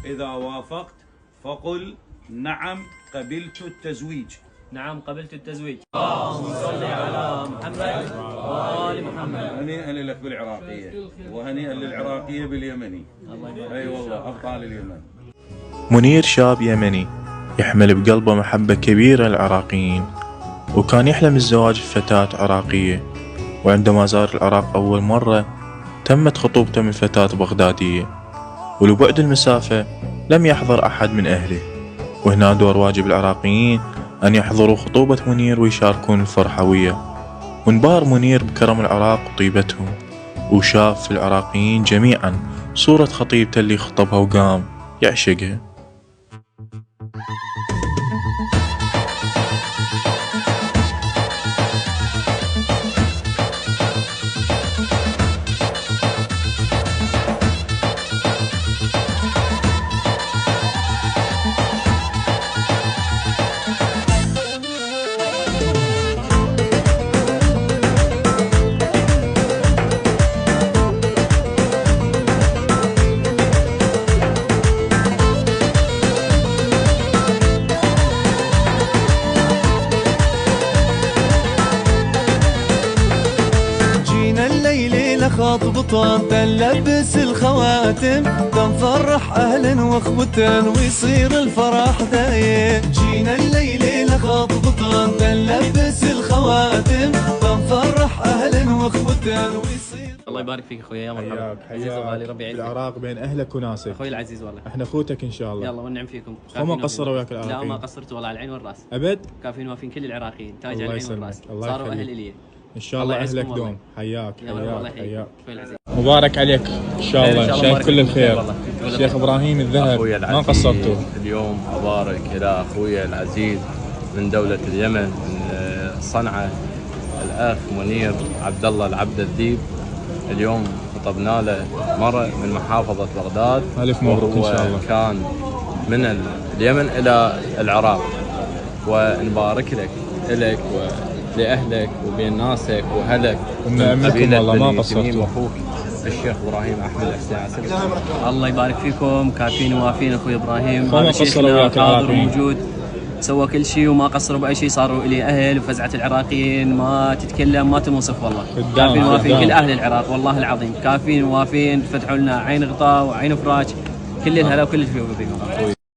إذا وافقت فقل نعم قبلت التزويج. نعم قبلت التزويج. اللهم صل على محمد وآل محمد. هنيئا لك بالعراقية وهنيئا للعراقية باليمني. أي والله أبطال اليمن. منير شاب يمني يحمل بقلبه محبة كبيرة للعراقيين، وكان يحلم الزواج بفتاة عراقية، وعندما زار العراق أول مرة تمت خطوبته من فتاة بغدادية، ولبعد المسافة لم يحضر أحد من أهله، وهنا دور واجب العراقيين أن يحضروا خطوبة منير ويشاركون الفرحة وياه. وانبهر منير بكرم العراق وطيبتهم، وشاف في العراقيين جميعا صورة خطيبته اللي خطبها وقام يعشقها. خطبطان تنلبس الخواتم تنفرح أهل واخوة ويصير الفرح دايم. جينا الليلة لخطبطان تنلبس الخواتم تنفرح أهل واخوة ويصير. الله يبارك فيك اخوي، يا مرحبا. عزيز وغالي، ربي يعزك. بالعراق بين اهلك وناسك اخوي العزيز والله. احنا اخوتك ان شاء الله. يلا والنعم فيكم. وما قصروا وياك العراقيين؟ لا ما قصرت والله، على العين والراس ابد. كافيين وافين كل العراقيين، تاج على العين والراس. صاروا اهل الي ان شاء الله. اهلك دوم. حياك حياك. مبارك عليك ان شاء الله، شايف كل الخير. شيخ ابراهيم الذهب ما قصرتوا اليوم. ابارك الى اخوي العزيز من دولة اليمن من صنعاء الاخ منير عبد الله العبد الذيب. اليوم خطبنا له مرة من محافظة بغداد. الف مبروك ان شاء الله. كان من اليمن الى العراق، ونبارك لك الك ولأهلك وبين ناسك وهلك ونعمكم والله ما قصرتوا. واخوك الشيخ ابراهيم احمد الحسين. الله يبارك فيكم، كافين ووافين اخوي ابراهيم. ما قصروا حاضر وموجود، سوى كل شيء وما قصروا باي شيء. صاروا الي اهل وفزعه العراقيين ما تتكلم ما تنوصف والله. كافين ووافين كل اهل العراق والله العظيم، كافين ووافين. فتحوا لنا عين غطاء وعين فراش، كل الهلا وكل الفيوم فيكم.